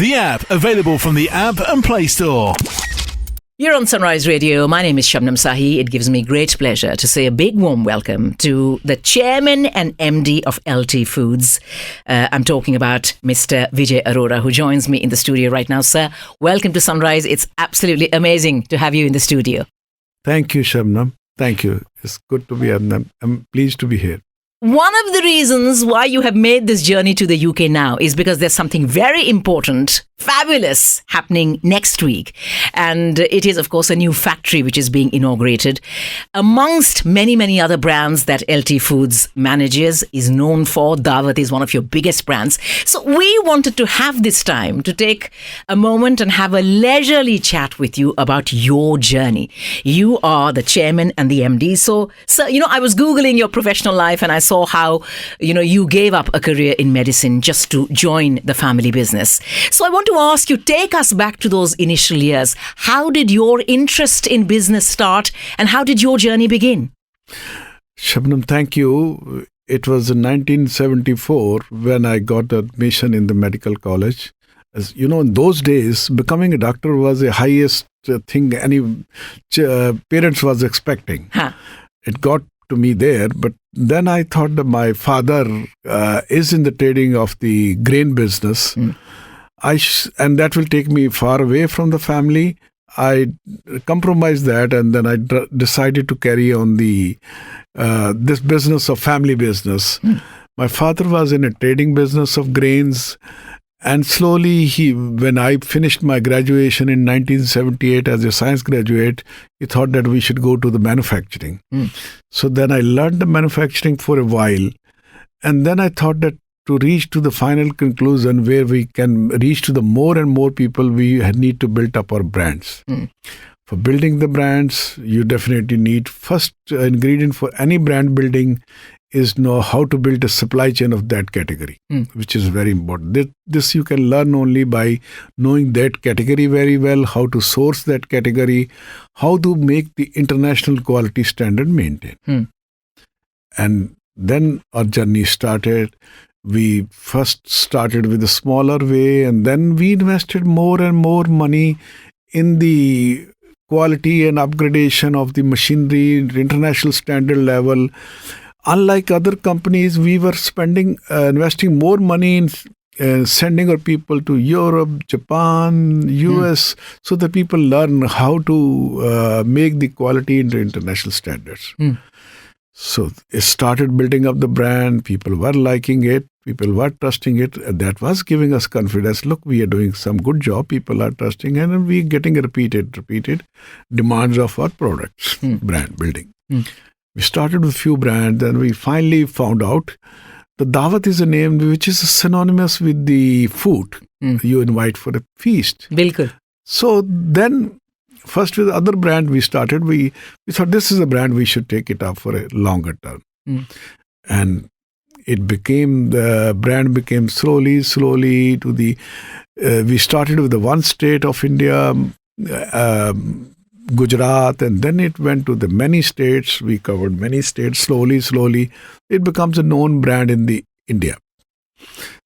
The app available from the App and Play Store. You're on Sunrise Radio. My name is Shabnam Sahi. It gives me great pleasure to say a big warm welcome to the Chairman and MD of LT Foods. I'm talking about Mr. Vijay Arora, who joins me in the studio right now. Sir, welcome to Sunrise. It's absolutely amazing to have you in the studio. Thank you, Shabnam. Thank you. It's good to be here. I'm pleased to be here. One of the reasons why you have made this journey to the UK now is because there's something very important, fabulous happening next week. And it is, of course, a new factory which is being inaugurated. Amongst many, many other brands that LT Foods manages, is known for, Daawat is one of your biggest brands. So we wanted to have this time to take a moment and have a leisurely chat with you about your journey. You are the chairman and the MD. So, I was Googling your professional life and I saw how, you gave up a career in medicine just to join the family business. So I want to ask you, take us back to those initial years. How did your interest in business start and how did your journey begin? Shabnam, thank you. It was in 1974 when I got admission in the medical college. As you know, in those days, becoming a doctor was the highest thing any parents was expecting. It got to me there, but then I thought that my father is in the trading of the grain business. And that will take me far away from the family. I compromised that, and then I decided to carry on the this business of family business. My father was in a trading business of grains, and slowly when I finished my graduation in 1978 as a science graduate, he thought that we should go to the manufacturing. So then I learned the manufacturing for a while, and then I thought that to reach to the final conclusion where we can reach to the more and more people, we need to build up our brands. For building the brands, you definitely need first ingredient for any brand building is know how to build a supply chain of that category, which is very important. This you can learn only by knowing that category very well, how to source that category, how to make the international quality standard maintained. And then our journey started. We first started with a smaller way, and then we invested more and more money in the quality and upgradation of the machinery, international standard level. Unlike other companies, we were investing more money in sending our people to Europe, Japan, US, so that people learn how to make the quality into international standards. So it started building up the brand. People were liking it. People were trusting it. That was giving us confidence. Look, we are doing some good job. People are trusting, and we are getting repeated demands of our products, brand building. We started with few brands, and we finally found out the Daawat is a name which is synonymous with the food you invite for a feast. Bilkul. So then, first with other brand we started, we thought this is a brand we should take it up for a longer term. And the brand became slowly to the, we started with the one state of India, Gujarat, and then it went to the many states. We covered many states slowly. It becomes a known brand in the India.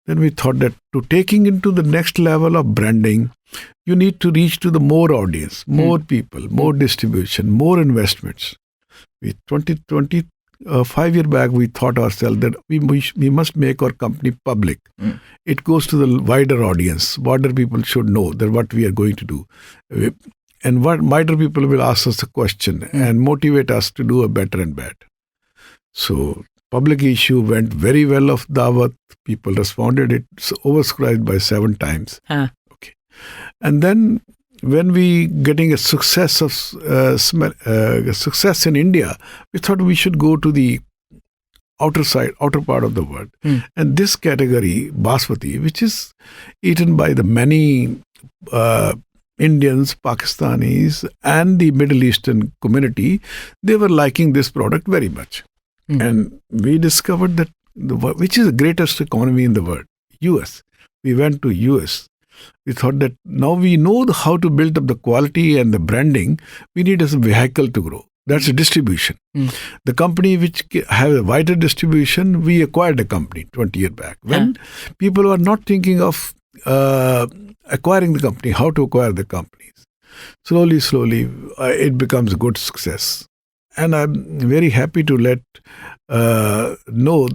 Then we thought that to taking into the next level of branding, you need to reach to the more audience, more people, more distribution, more investments. 5 years back, we thought ourselves that we must make our company public. It goes to the wider audience. Wider people should know that what we are going to do. And what wider people will ask us a question and motivate us to do a better and better. So public issue went very well of Daawat. People responded. It's oversubscribed by 7 times. Okay. And then when we getting a success in India, we thought we should go to the outer part of the world. And this category, Basmati, which is eaten by the many Indians, Pakistanis, and the Middle Eastern community, they were liking this product very much. And we discovered that which is the greatest economy in the world, US. We went to US. We thought that now we know how to build up the quality and the branding. We need a vehicle to grow. That's a distribution. The company which have a wider distribution, we acquired a company 20 years back. When people were not thinking of acquiring the company, how to acquire the companies. Slowly, it becomes a good success. And I'm very happy to let know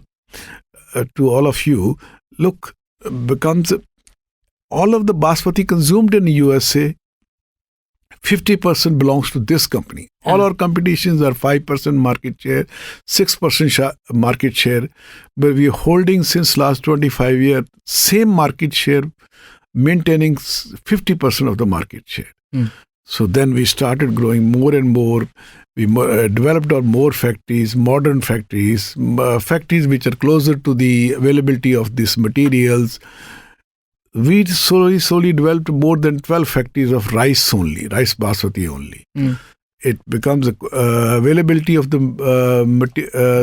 to all of you, look, becomes all of the basmati consumed in the USA, 50% belongs to this company. All our competitions are 5% market share, 6% market share, but we are holding since last 25 years, same market share, maintaining 50% of the market share. So then we started growing more and more. We developed our more factories, modern factories, factories which are closer to the availability of these materials. We slowly developed more than 12 factories of rice basmati only. It becomes availability of the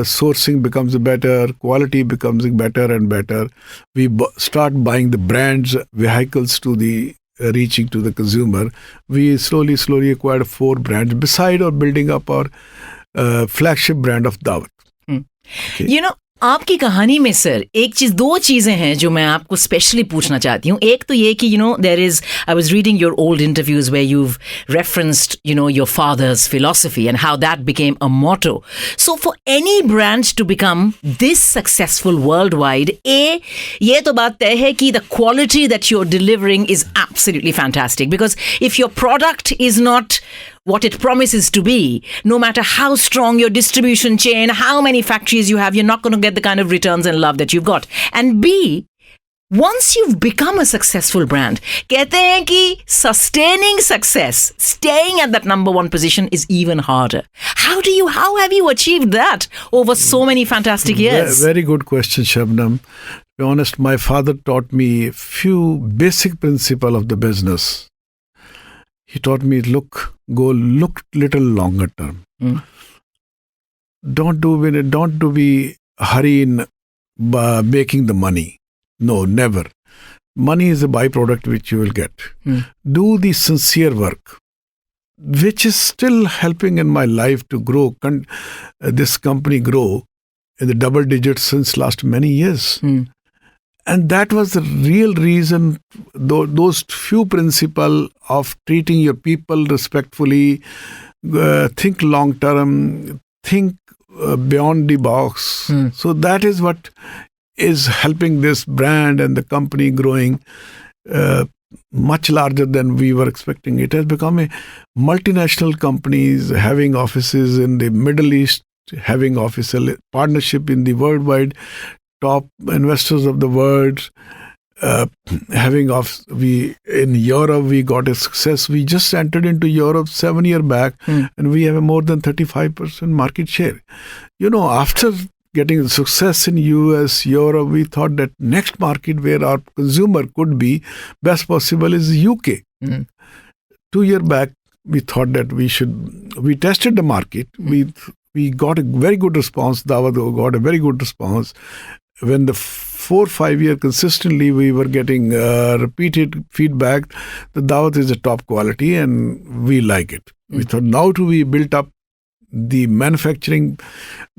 sourcing becomes better, quality becomes better and better. We start buying the brands, vehicles to the reaching to the consumer. We slowly acquired 4 brands beside or building up our flagship brand of Daawat. Okay. You know, आपकी कहानी में sir दो चीजें हैं जो मैं आपको specially पूछना चाहती हूँ. एक तो ये कि I was reading your old interviews where you've referenced your father's philosophy and how that became a motto. So for any brand to become this successful worldwide, ये तो बात तय है कि the quality that you're delivering is absolutely fantastic, because if your product is not what it promises to be, no matter how strong your distribution chain, how many factories you have, you're not going to get the kind of returns and love that you've got. And B, once you've become a successful brand, कहते हैं कि sustaining success, staying at that number 1 position is even harder. How have you achieved that over so many fantastic years? Very good question, Shabnam. To be honest, my father taught me a few basic principles of the business. He taught me, look little longer term. Don't be hurry in making the money. No, never. Money is a byproduct which you will get. Do the sincere work, which is still helping in my life to grow. This company grow in the double digits since last many years. And that was the real reason, those few principles of treating your people respectfully, think long term, think beyond the box. So that is what is helping this brand and the company growing much larger than we were expecting. It has become a multinational companies having offices in the Middle East, having official partnership in the worldwide top investors of the world, in Europe we got a success. We just entered into Europe 7 years back, and we have a more than 35% market share. After getting success in US, Europe, we thought that next market where our consumer could be best possible is UK. 2 years back, we thought that we tested the market. We got a very good response. Daawat got a very good response. When the 4-5 years consistently we were getting repeated feedback, the Daawat is a top quality and we like it. We thought, now we built up the manufacturing.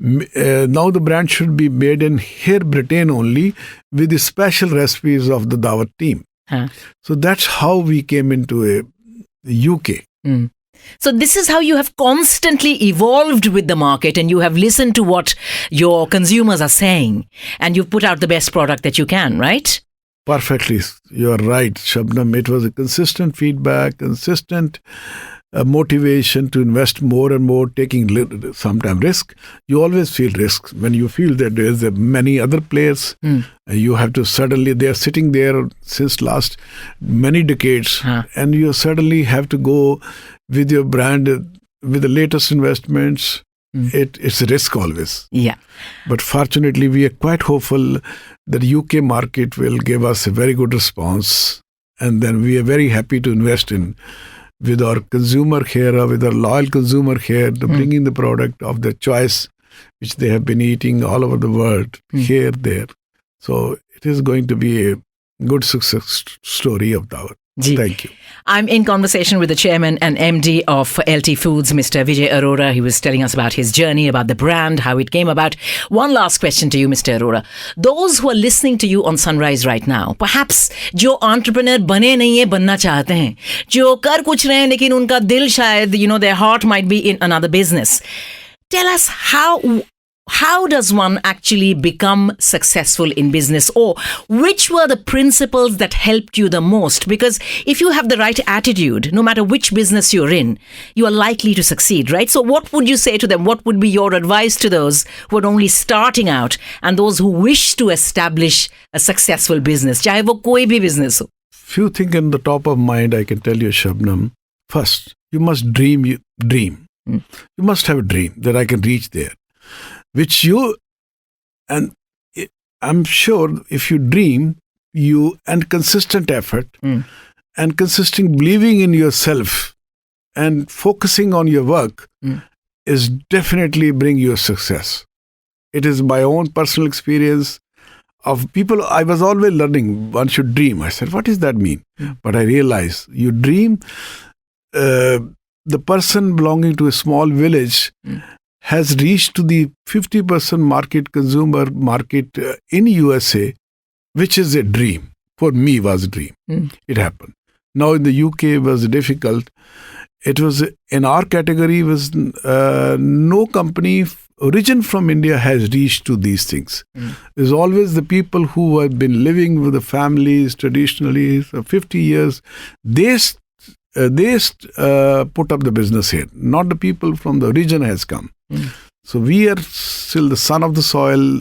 Now the brand should be made in here, Britain only, with the special recipes of the Daawat team. So that's how we came into a UK. So this is how you have constantly evolved with the market, and you have listened to what your consumers are saying, and you've put out the best product that you can, right? Perfectly. You're right, Shabnam. It was a consistent feedback, consistent motivation to invest more and more, taking sometimes risk. You always feel risks when you feel that there's many other players. You have to suddenly, they are sitting there since last many decades, and you suddenly have to go with your brand, with the latest investments. It's a risk always. Yeah. But fortunately, we are quite hopeful that the UK market will give us a very good response. And then we are very happy to invest in with our consumer here, with our loyal consumer here, to bringing the product of their choice, which they have been eating all over the world, here, there. So it is going to be a good success story of Daawat. Ji. Thank you. I'm in conversation with the chairman and MD of LT Foods, Mr. Vijay Arora. He was telling us about his journey, about the brand, how it came about. One last question to you, Mr. Arora. Those who are listening to you on Sunrise right now, perhaps जो entrepreneur बने नहीं है बनना चाहते हैं, जो कर कुछ रहे हैं लेकिन उनका दिल शायद, their heart might be in another business. Tell us how does one actually become successful in business, or which were the principles that helped you the most? Because if you have the right attitude, no matter which business you're in, you are likely to succeed, right? So what would you say to them? What would be your advice to those who are only starting out and those who wish to establish a successful business? Chahe wo koi bhi business ho. Few things in the top of mind I can tell you, Shabnam. First, you must dream. You must have a dream that I can reach there. Which and I'm sure if you dream, and consistent effort and consistent believing in yourself and focusing on your work is definitely bring you success. It is my own personal experience of people. I was always learning one should dream. I said, what does that mean? But I realized you dream, the person belonging to a small village has reached to the 50% consumer market in USA, which is a dream. For me, was a dream. It happened. Now in the UK, it was difficult. It was in our category. Was no company origin from India has reached to these things. There's always the people who have been living with the families traditionally for 50 years. They put up the business here. Not the people from the region has come. So we are still the son of the soil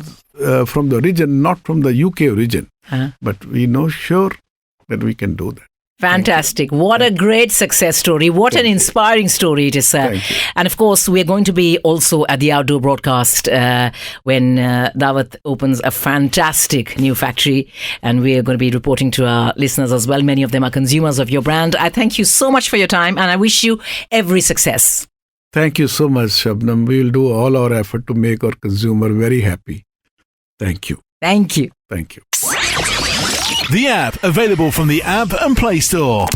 from the region, not from the UK origin. But we know sure that we can do that. Fantastic. What a great success story. What an inspiring story it is, sir. And of course, we're going to be also at the outdoor broadcast when Daawat opens a fantastic new factory. And we are going to be reporting to our listeners as well. Many of them are consumers of your brand. I thank you so much for your time and I wish you every success. Thank you so much, Shabnam. We will do all our effort to make our consumer very happy. Thank you. Thank you. Thank you. The app available from the App and Play Store.